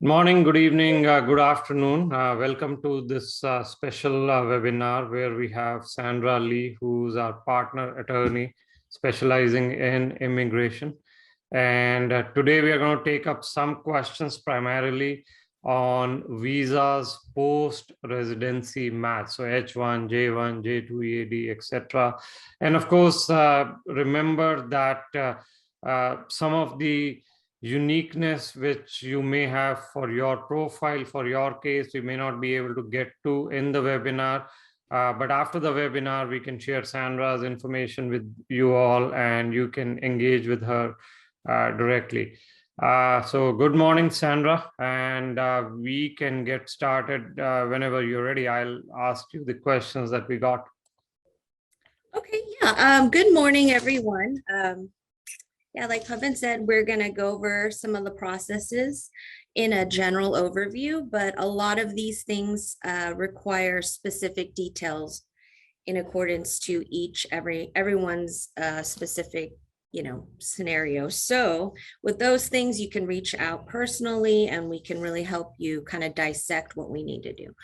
Morning, good evening, good afternoon. Welcome to this special webinar where we have Sandra Lee, who's our partner attorney specializing in immigration. And today we are going to take up some questions primarily on visas post-residency match. So H1, J1, J2 EAD, etc. And of course, remember that some of the uniqueness which you may have for your profile, for your case, we may not be able to get to in the webinar. But after the webinar, we can share Sandra's information with you all and you can engage with her directly. So good morning, Sandra, and we can get started whenever you're ready. I'll ask you the questions that we got. Okay, yeah. Good morning, everyone. Yeah, like Pavan said, we're going to go over some of the processes in a general overview, but a lot of these things require specific details in accordance to everyone's specific scenario. So with those things, you can reach out personally and we can really help you kind of dissect what we need to do.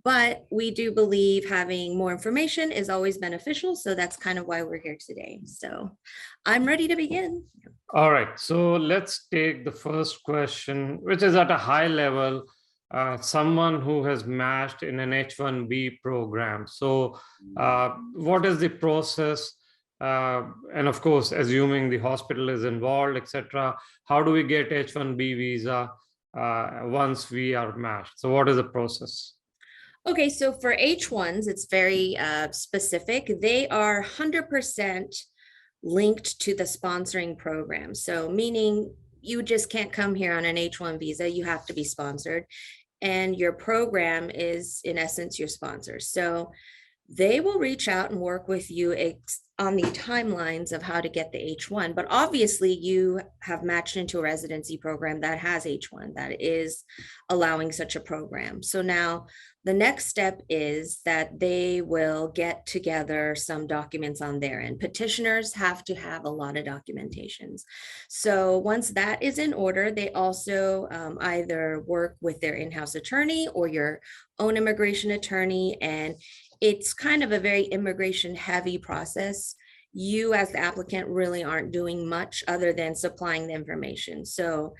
But we do believe having more information is always beneficial. So that's kind of why we're here today. So I'm ready to begin. All right, so let's take the first question, which is at a high level, someone who has matched in an H1B program. So what is the process? And of course, assuming the hospital is involved, etc., how do we get H1B visa once we are matched? So what is the process? Okay, so for H1s, it's very specific. They are 100% linked to the sponsoring program. So meaning you just can't come here on an H1 visa, you have to be sponsored. And your program is, in essence, your sponsor. So they will reach out and work with you on the timelines of how to get the H1. But obviously, you have matched into a residency program that has H1, that is allowing such a program. So now the next step is that they will get together some documents on their end. Petitioners have to have a lot of documentations. So once that is in order, they also either work with their in-house attorney or your own immigration attorney, and it's kind of a very immigration heavy process. You as the applicant really aren't doing much other than supplying the information. So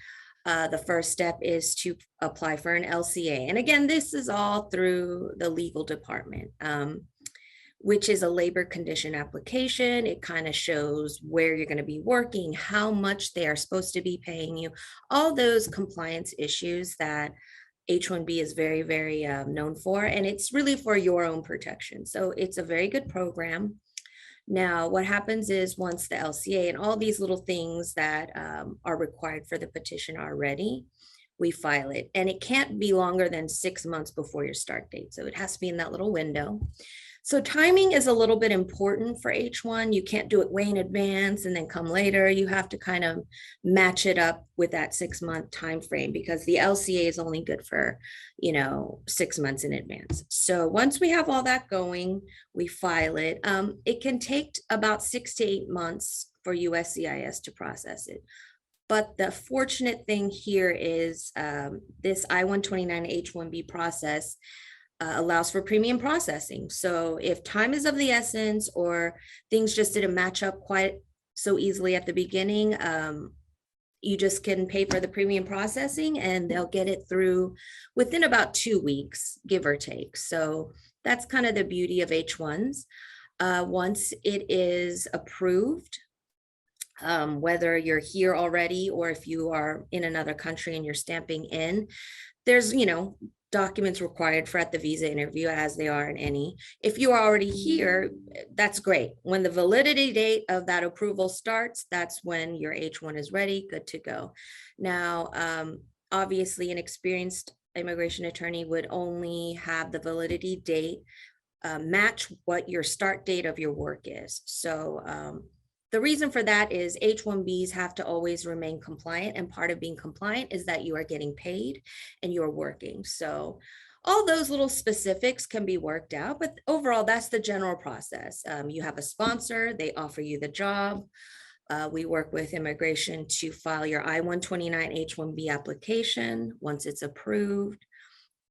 the first step is to apply for an LCA. And again, this is all through the legal department, which is a labor condition application. It kind of shows where you're going to be working, how much they are supposed to be paying you, all those compliance issues that H1B is very, very known for, and it's really for your own protection. So it's a very good program. Now, what happens is once the LCA and all these little things that are required for the petition are ready, we file it. And it can't be longer than 6 months before your start date. So it has to be in that little window. So timing is a little bit important for H1. You can't do it way in advance and then come later. You have to kind of match it up with that 6-month time frame because the LCA is only good for, 6 months in advance. So once we have all that going, we file it. It can take about 6 to 8 months for USCIS to process it. But the fortunate thing here is this I-129 H1B process allows for premium processing. So if time is of the essence or things just didn't match up quite so easily at the beginning, you just can pay for the premium processing and they'll get it through within about 2 weeks, give or take. So that's kind of the beauty of H1s. Once it is approved, whether you're here already or if you are in another country and you're stamping in, there's, documents required for at the visa interview as they are in any. If you are already here, that's great. When the validity date of that approval starts, that's when your H1 is ready, good to go. Now, obviously an experienced immigration attorney would only have the validity date match what your start date of your work is. So the reason for that is H1Bs have to always remain compliant, and part of being compliant is that you are getting paid and you're working. So all those little specifics can be worked out, but overall, that's the general process. You have a sponsor, they offer you the job. We work with immigration to file your I-129 H-1B application. Once it's approved,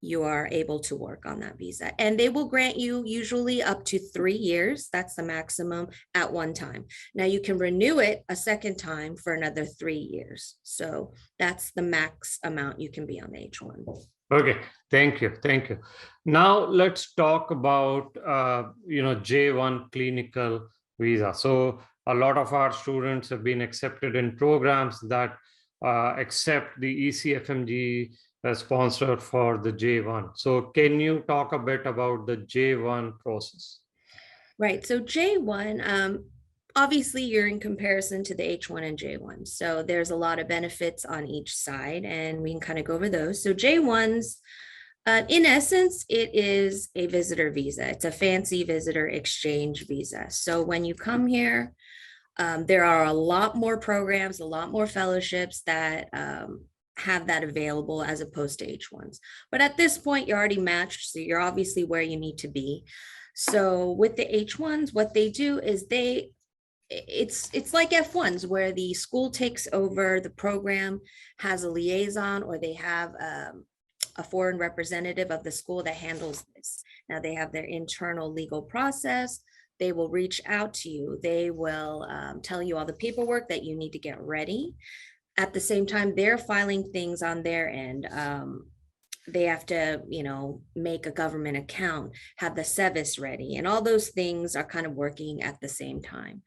you are able to work on that visa. And they will grant you usually up to 3 years. That's the maximum at one time. Now you can renew it a second time for another 3 years. So that's the max amount you can be on the H-1. Okay, thank you. Thank you. Now let's talk about, J1 clinical visa. So a lot of our students have been accepted in programs that accept the ECFMG sponsor for the J1. So can you talk a bit about the J1 process? Right. So J1, obviously you're in comparison to the H1 and J1. So there's a lot of benefits on each side, and we can kind of go over those. So J1s, in essence, it is a visitor visa. It's a fancy visitor exchange visa. So when you come here, there are a lot more programs, a lot more fellowships that have that available as opposed to H1s. But at this point, you're already matched, so you're obviously where you need to be. So with the H1s, what they do is it's like F1s, where the school takes over the program, has a liaison, or they have a foreign representative of the school that handles this. Now they have their internal legal process. They will reach out to you. They will tell you all the paperwork that you need to get ready. At the same time, they're filing things on their end. They have to, make a government account, have the SEVIS ready, and all those things are kind of working at the same time.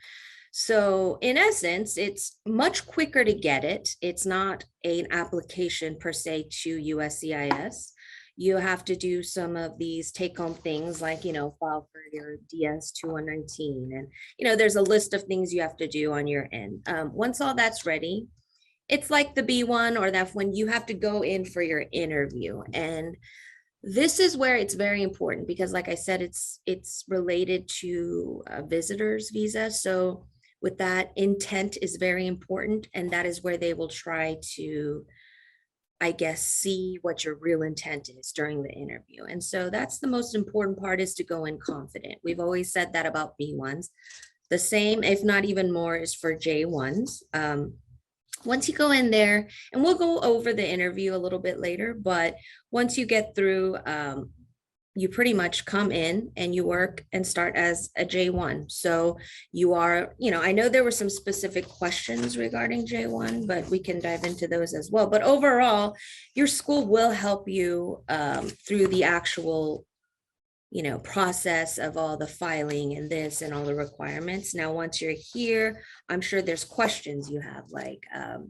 So in essence, it's much quicker to get it. It's not an application per se to USCIS. You have to do some of these take-home things like, file for your DS 2119. And, there's a list of things you have to do on your end. Once all that's ready, it's like the B1 or that when you have to go in for your interview. And this is where it's very important because, like I said, it's related to a visitor's visa. So with that, intent is very important. And that is where they will try to, I guess, see what your real intent is during the interview. And so that's the most important part, is to go in confident. We've always said that about B1s. The same, if not even more, is for J1s. Once you go in there, and we'll go over the interview a little bit later, but once you get through, you pretty much come in and you work and start as a J1. So you are, I know there were some specific questions regarding J1, but we can dive into those as well. But overall, your school will help you through the actual process of all the filing and this and all the requirements. Now, once you're here, I'm sure there's questions you have like, all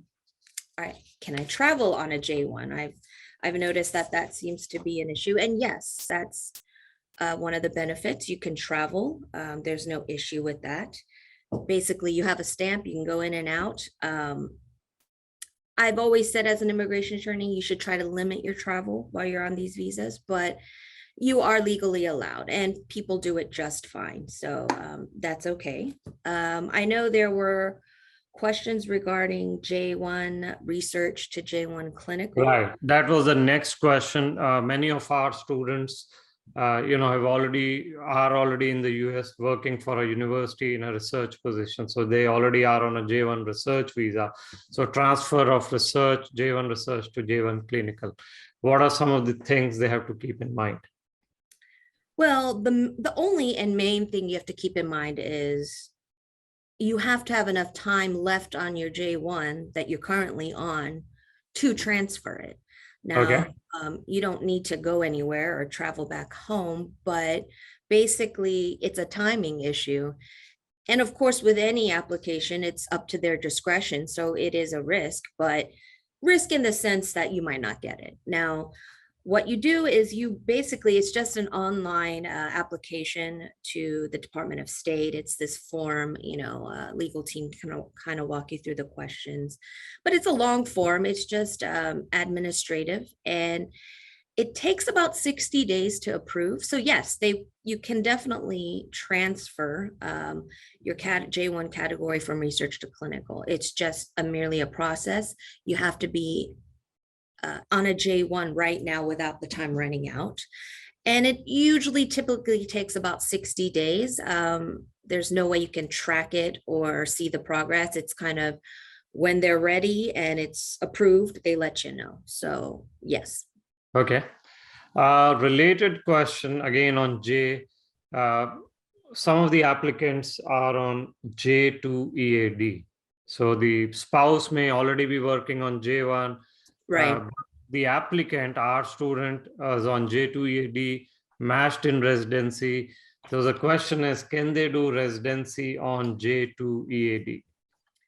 right, can I travel on a J1? I've noticed that seems to be an issue. And yes, that's one of the benefits. You can travel. There's no issue with that. Basically, you have a stamp, you can go in and out. I've always said as an immigration attorney, you should try to limit your travel while you're on these visas, but you are legally allowed and people do it just fine. So that's okay. I know there were questions regarding J1 research to J1 clinical. Right. That was the next question. Many of our students, are already in the US working for a university in a research position. So they already are on a J1 research visa. So transfer of research, J1 research to J1 clinical. What are some of the things they have to keep in mind? Well, the only and main thing you have to keep in mind is you have to have enough time left on your J1 that you're currently on to transfer it. Now, okay. You don't need to go anywhere or travel back home, but basically it's a timing issue. And of course, with any application, it's up to their discretion. So it is a risk, but risk in the sense that you might not get it. Now, what you do is it's just an online application to the Department of State. It's this form, legal team can kind of walk you through the questions, but it's a long form. It's just administrative, and it takes about 60 days to approve. So yes, you can definitely transfer your J1 category from research to clinical. It's just merely a process. You have to be on a J1 right now without the time running out. And it typically takes about 60 days. there's no way you can track it or see the progress. It's kind of when they're ready and it's approved, they let you know. So yes. Okay. Related question again on J. Some of the applicants are on J2 EAD. So the spouse may already be working on J1. Right. The applicant, our student, is on J2 EAD, matched in residency. So the question is, can they do residency on J2 EAD?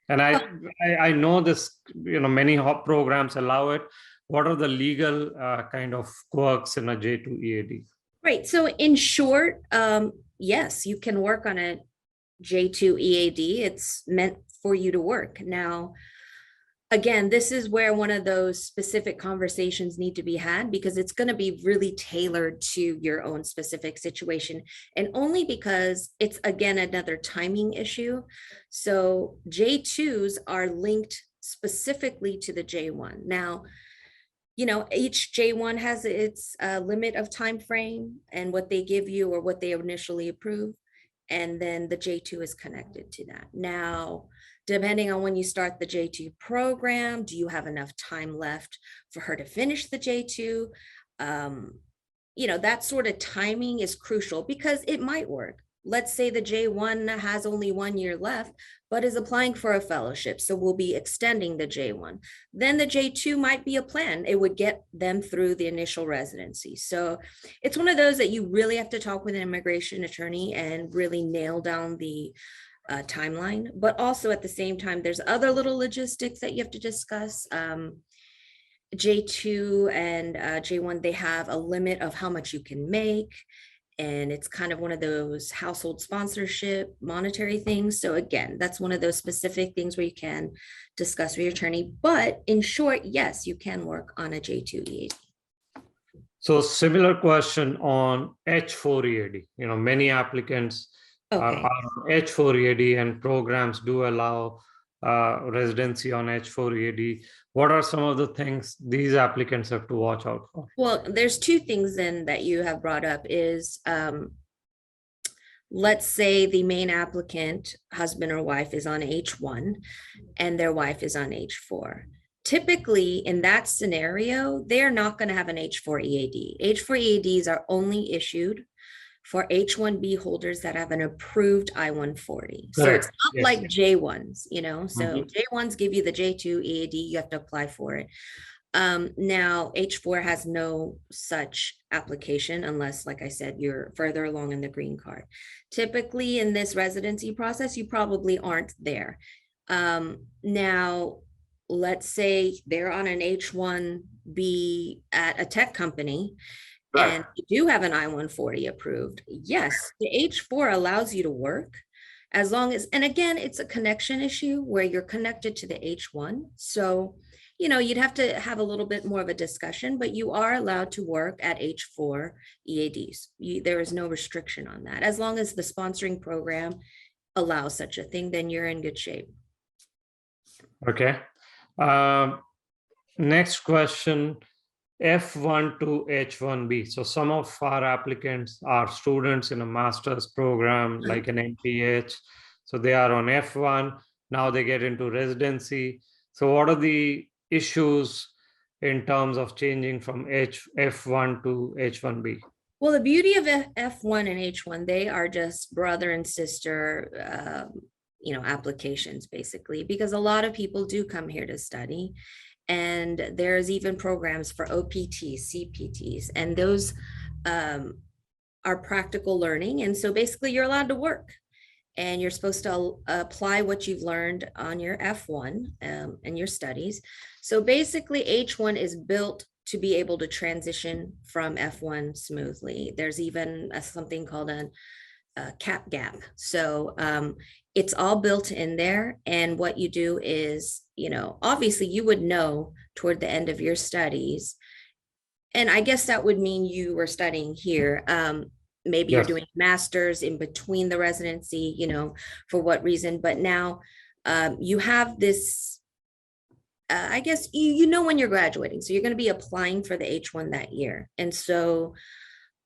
And I know this, many programs allow it. What are the legal kind of quirks in a J2 EAD? Right. So in short, yes, you can work on a J2 EAD. It's meant for you to work. Now, again, this is where one of those specific conversations need to be had, because it's going to be really tailored to your own specific situation, and only because it's, again, another timing issue. So J2s are linked specifically to the J1. Now, each J1 has its limit of time frame and what they give you or what they initially approve. And then the J2 is connected to that. Now, depending on when you start the J2 program, do you have enough time left for her to finish the J2? That sort of timing is crucial, because it might work. Let's say the J1 has only 1 year left, but is applying for a fellowship. So we'll be extending the J1. Then the J2 might be a plan. It would get them through the initial residency. So it's one of those that you really have to talk with an immigration attorney and really nail down the timeline. But also at the same time, there's other little logistics that you have to discuss. J2 and J1, they have a limit of how much you can make. And it's kind of one of those household sponsorship monetary things. So again, that's one of those specific things where you can discuss with your attorney. But in short, yes, you can work on a J2 EAD. So similar question on H4 EAD. Many applicants are on H4 EAD, and programs do allow residency on H4 EAD. What are some of the things these applicants have to watch out for? Well, there's two things then that you have brought up is, let's say the main applicant, husband or wife, is on H1 and their wife is on H4. Typically in that scenario, they're not going to have an H4 EAD. H4 EADs are only issued for H1B holders that have an approved I-140. So it's not like J1s, so J1s give you the J2 EAD, you have to apply for it. Now H4 has no such application unless, like I said, you're further along in the green card. Typically in this residency process, you probably aren't there. Now, let's say they're on an H1B at a tech company, and you do have an I-140 approved. Yes, the H4 allows you to work as long as, and again, it's a connection issue where you're connected to the H1. So, you'd have to have a little bit more of a discussion, but you are allowed to work at H4 EADs. There is no restriction on that. As long as the sponsoring program allows such a thing, then you're in good shape. Okay. Next question. F1 to H1B. So some of our applicants are students in a master's program like an MPH. So they are on F1. Now they get into residency. So what are the issues in terms of changing from F1 to H1B? Well, the beauty of F1 and H1, they are just brother and sister, applications basically, because a lot of people do come here to study. And there's even programs for OPTs, CPTs, and those are practical learning. And so basically you're allowed to work, and you're supposed to apply what you've learned on your F1 and your studies. So basically H1 is built to be able to transition from F1 smoothly. There's even something called a cap gap. So it's all built in there. And what you do is, obviously you would know toward the end of your studies, and I guess that would mean you were studying here. Maybe you're doing masters in between the residency, for what reason. But now you have this, I guess, when you're graduating. So you're going to be applying for the H1 that year. And so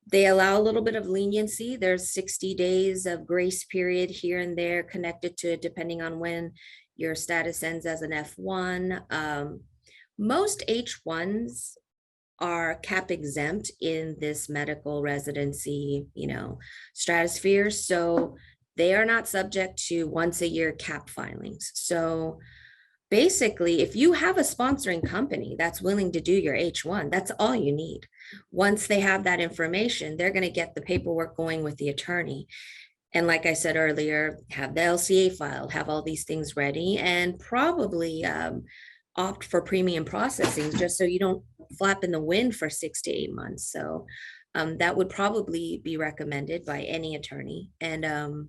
They allow a little bit of leniency. There's 60 days of grace period here and there connected to it, depending on when your status ends as an F1. Most H1s are cap exempt in this medical residency, stratosphere. So they are not subject to once a year cap filings. So basically, if you have a sponsoring company that's willing to do your H1, that's all you need. Once they have that information, they're going to get the paperwork going with the attorney. And like I said earlier, have the LCA filed, have all these things ready, and probably opt for premium processing just so you don't flap in the wind for 6 to 8 months. So that would probably be recommended by any attorney. And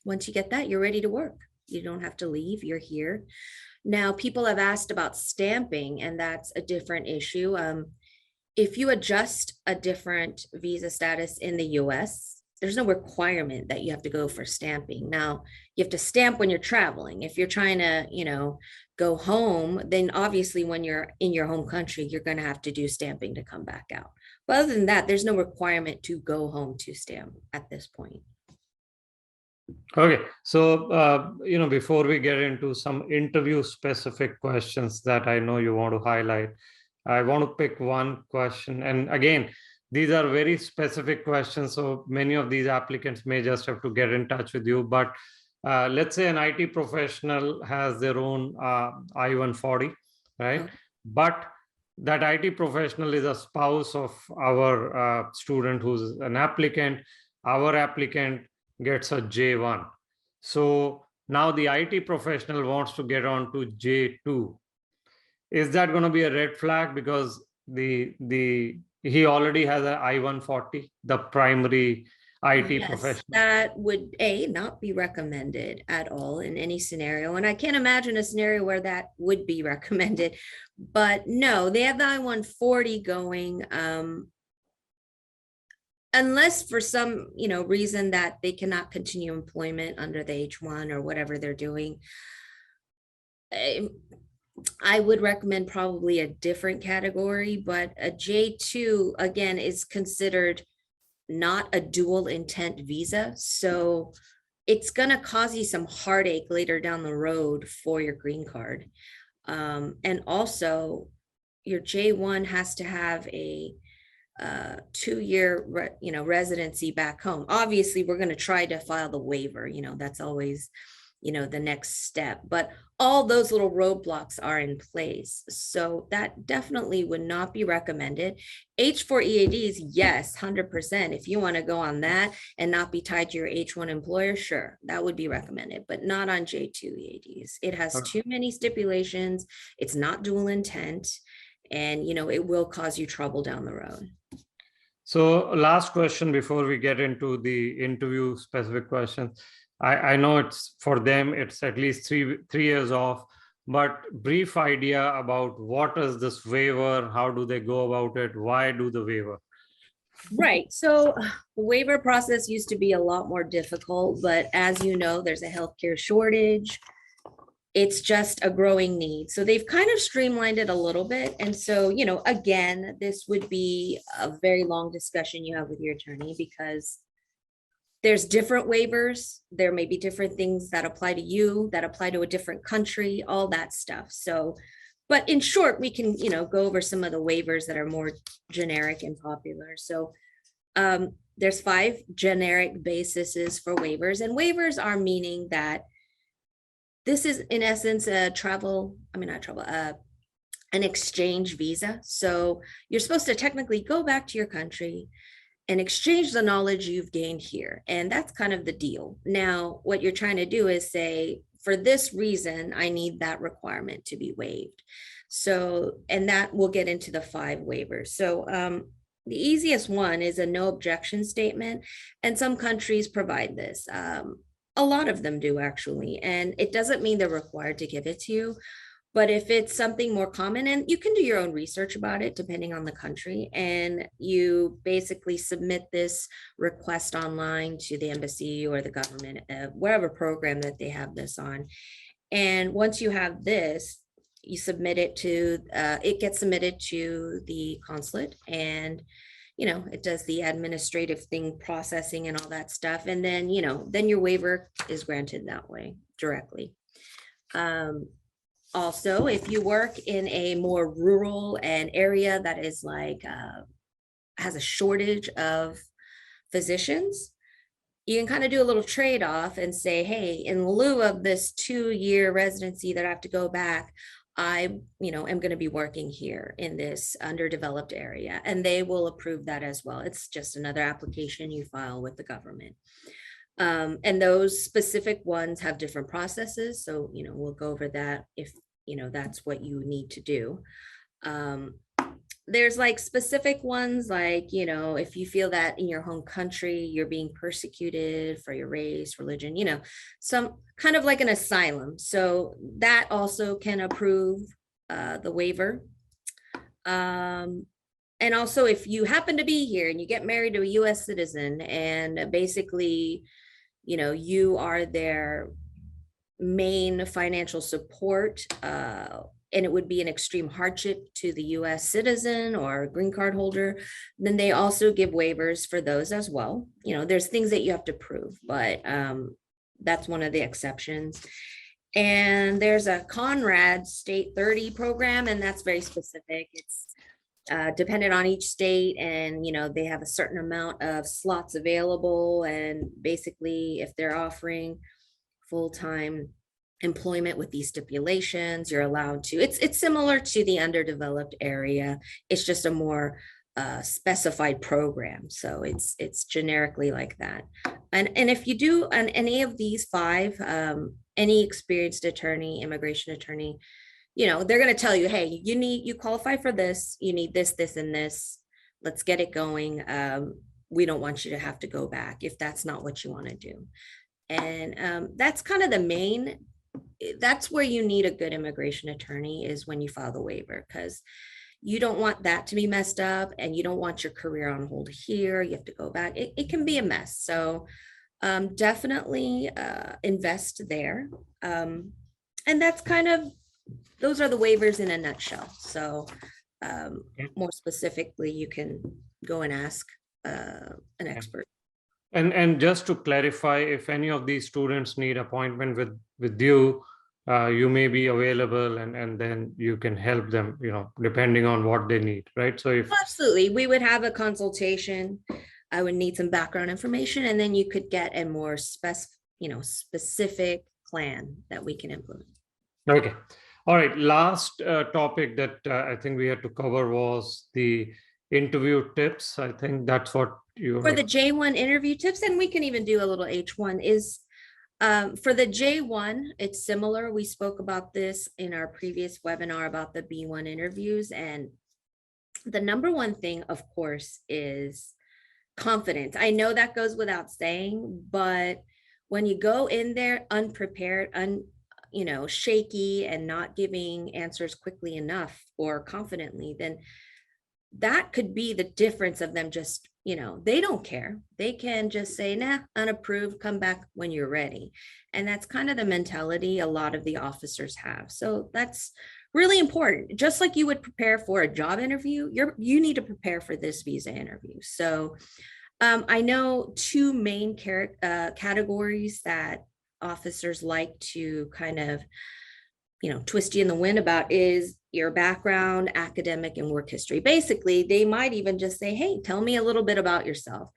once you get that, you're ready to work. You don't have to leave, you're here. Now, people have asked about stamping, and that's a different issue. If you adjust a different visa status in the US, there's no requirement that you have to go for stamping. Now, you have to stamp when you're traveling. If you're trying to, go home, then obviously when you're in your home country, you're going to have to do stamping to come back out. But other than that, there's no requirement to go home to stamp at this point. Okay, so before we get into some interview specific questions that I know you want to highlight, I want to pick one question. And again, these are very specific questions, so many of these applicants may just have to get in touch with you. But let's say an IT professional has their own I-140, right? Okay. But that IT professional is a spouse of our student who's an applicant. Our applicant gets a J1. So now the IT professional wants to get on to J2. Is that going to be a red flag because he already has an I-140, the primary IT Yes, professional? that would not be recommended at all in any scenario. And I can't imagine a scenario where that would be recommended. But no, they have the I-140 going. Unless for some, reason that they cannot continue employment under the H1 or whatever they're doing, I would recommend probably a different category, but a J2, again, is considered not a dual intent visa. So it's going to cause you some heartache later down the road for your green card. And also, your J1 has to have a 2-year residency back home. Obviously, we're going to try to file the waiver, that's always the next step, but all those little roadblocks are in place. So that definitely would not be recommended. H4 EADs, yes, 100%. If you want to go on that and not be tied to your H1 employer, sure, that would be recommended, but not on J2 EADs. It has too many stipulations. It's not dual intent, and it will cause you trouble down the road. So last question before we get into the interview specific questions. I know it's for them, it's at least three years off, but brief idea about what is this waiver? How do they go about it? Why do the waiver? Right. So the waiver process used to be a lot more difficult, but as you know, there's a healthcare shortage. It's just a growing need. So they've kind of streamlined it a little bit. And so, again, this would be a very long discussion you have with your attorney, because there's different waivers. There may be different things that apply to you, that apply to a different country, all that stuff. So, but in short, we can, go over some of the waivers that are more generic and popular. So there's 5 generic bases for waivers, and waivers are meaning that this is in essence an exchange visa. So you're supposed to technically go back to your country and exchange the knowledge you've gained here. And that's kind of the deal. Now, what you're trying to do is say, for this reason, I need that requirement to be waived. So, and that we'll get into the 5 waivers. So the easiest one is a no objection statement. And some countries provide this. A lot of them do, actually. And it doesn't mean they're required to give it to you. But if it's something more common, and you can do your own research about it depending on the country, and you basically submit this request online to the embassy or the government, whatever program that they have this on. And once you have this, you submit it to, it gets submitted to the consulate, and it does the administrative thing, processing and all that stuff. And then, then your waiver is granted that way directly. Also, if you work in a more rural and area that is like, has a shortage of physicians, you can kind of do a little trade-off and say, hey, in lieu of this 2-year residency that I have to go back, I, am going to be working here in this underdeveloped area, and they will approve that as well. It's just another application you file with the government. And those specific ones have different processes. So, we'll go over that if, that's what you need to do. There's like specific ones, like, if you feel that in your home country, you're being persecuted for your race, religion, some kind of like an asylum. So that also can approve the waiver. And also, if you happen to be here and you get married to a US citizen, and basically, you are their main financial support, and it would be an extreme hardship to the US citizen or green card holder, then they also give waivers for those as well. There's things that you have to prove, but that's one of the exceptions. And there's a Conrad State 30 program, and that's very specific. It's dependent on each state, and they have a certain amount of slots available, and basically if they're offering full-time employment with these stipulations, you're allowed to. It's similar to the underdeveloped area. It's just a more specified program. So it's generically like that. And if you do on any of these 5, any experienced attorney, immigration attorney, they're going to tell you, hey, you qualify for this, you need this, this, and this. Let's get it going. We don't want you to have to go back if that's not what you want to do. And that's kind of the main, that's where you need a good immigration attorney, is when you file the waiver, because you don't want that to be messed up, and you don't want your career on hold here. You have to go back. It can be a mess. So definitely invest there. And that's kind of, those are the waivers in a nutshell. So more specifically, you can go and ask an expert. And just to clarify, if any of these students need appointment with you, you may be available, and then you can help them, depending on what they need, right? So if absolutely, we would have a consultation. I would need some background information, and then you could get a more specific plan that we can implement. Okay. All right. Last topic that I think we had to cover was the interview tips. I think that's what you for the J1 interview tips, and we can even do a little H1 is for the J1, it's similar. We spoke about this in our previous webinar about the B1 interviews, and the number one thing, of course, is confidence. I know that goes without saying, but when you go in there unprepared, shaky, and not giving answers quickly enough or confidently, then that could be the difference of them just, they don't care. They can just say, nah, unapproved, come back when you're ready. And that's kind of the mentality a lot of the officers have. So that's really important. Just like you would prepare for a job interview, you need to prepare for this visa interview. So I know 2 main categories that officers like to kind of, twist you in the wind about is your background, academic, and work history. Basically, they might even just say, hey, tell me a little bit about yourself.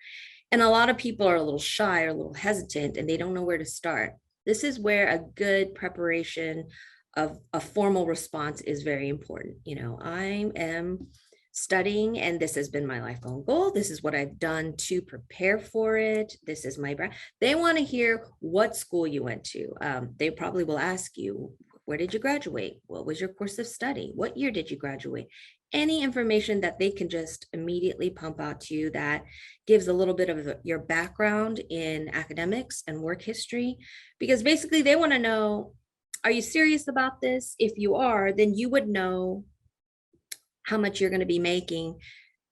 And a lot of people are a little shy or a little hesitant, and they don't know where to start. This is where a good preparation of a formal response is very important. I am studying, and this has been my lifelong goal. This is what I've done to prepare for it. This is my brand. They want to hear what school you went to. They probably will ask you, where did you graduate? What was your course of study? What year did you graduate? Any information that they can just immediately pump out to you that gives a little bit of your background in academics and work history, because basically they want to know, are you serious about this? If you are, then you would know how much you're going to be making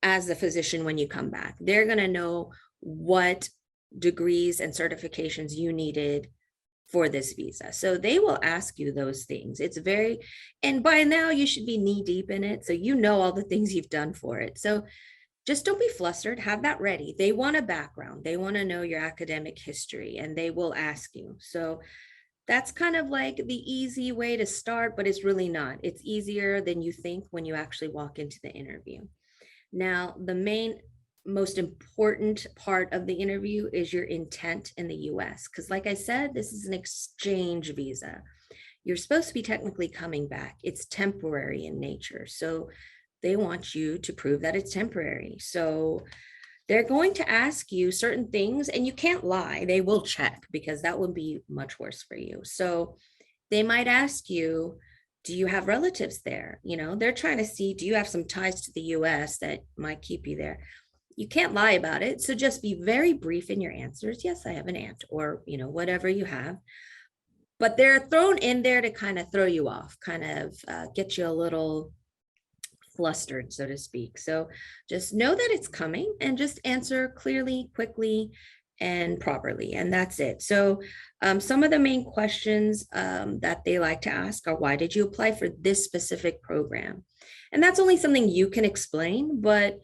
as a physician when you come back. They're going to know what degrees and certifications you needed for this visa. So they will ask you those things. And by now you should be knee deep in it. So all the things you've done for it. So just don't be flustered. Have that ready. They want a background. They want to know your academic history, and they will ask you. So that's kind of like the easy way to start, but it's really not. It's easier than you think when you actually walk into the interview. Now, the most important part of the interview is your intent in the US. Because like I said, this is an exchange visa. You're supposed to be technically coming back. It's temporary in nature. So they want you to prove that it's temporary. So they're going to ask you certain things, and you can't lie. They will check, because that would be much worse for you. So they might ask you, do you have relatives there? You know, they're trying to see, do you have some ties to the US that might keep you there? You can't lie about it. So just be very brief in your answers. Yes, I have an aunt, or, you know, whatever you have. But they're thrown in there to kind of throw you off, kind of get you a little flustered, so to speak. So just know that it's coming, and just answer clearly, quickly, and properly. And that's it. So some of the main questions that they like to ask are, why did you apply for this specific program? And that's only something you can explain, but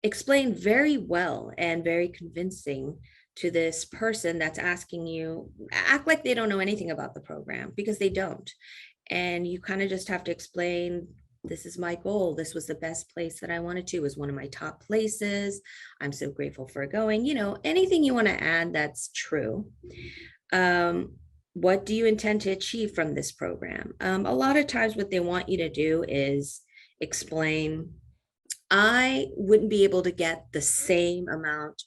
explain very well and very convincing to this person that's asking you. Act like they don't know anything about the program, because they don't. And you kind of just have to explain, this is my goal. This was the best place that I wanted to. It was one of my top places. I'm so grateful for going. You know, anything you want to add that's true. What do you intend to achieve from this program? A lot of times what they want you to do is explain, I wouldn't be able to get the same amount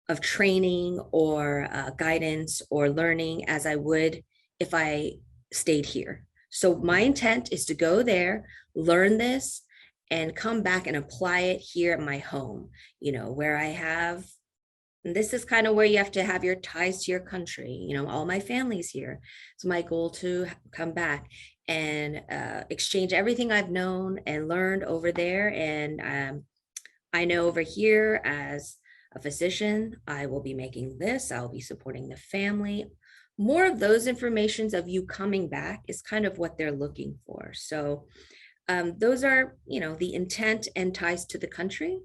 of training or guidance or learning as I would if I stayed here. So my intent is to go there, learn this, and come back and apply it here at my home, you know, where I have, and this is kind of where you have to have your ties to your country. You know, all my family's here. It's my goal to come back and exchange everything I've known and learned over there. And I know over here, as a physician, I will be making this, I'll be supporting the family. More of those informations of you coming back is kind of what they're looking for. So those are, you know, the intent and ties to the country.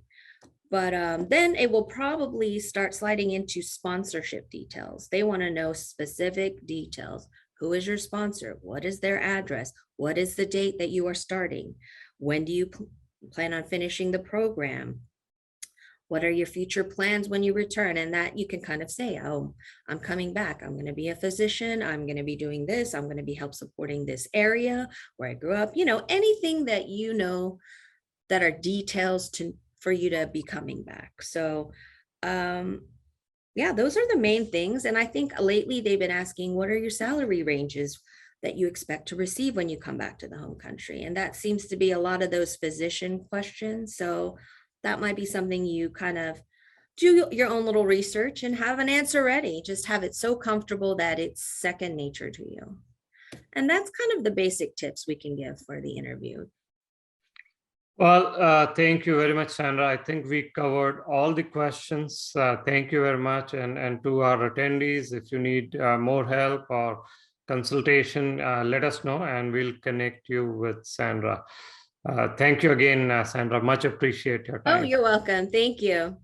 But then it will probably start sliding into sponsorship details. They want to know specific details. Who is your sponsor? What is their address? What is the date that you are starting? When do you plan on finishing the program? What are your future plans when you return? And that you can kind of say, oh, I'm coming back. I'm going to be a physician. I'm going to be doing this. I'm going to be help supporting this area where I grew up. You know, anything that you know that are details for you to be coming back. So yeah, those are the main things. And I think lately they've been asking, what are your salary ranges that you expect to receive when you come back to the home country? And that seems to be a lot of those physician questions. So that might be something you kind of do your own little research and have an answer ready. Just have it so comfortable that it's second nature to you. And that's kind of the basic tips we can give for the interview. Well, thank you very much, Sandra. I think we covered all the questions. Thank you very much. And to our attendees, if you need more help or consultation, let us know and we'll connect you with Sandra. Thank you again, Sandra. Much appreciate your time. Oh, you're welcome. Thank you.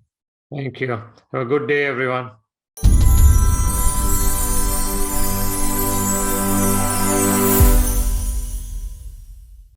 Thank you. Have a good day, everyone.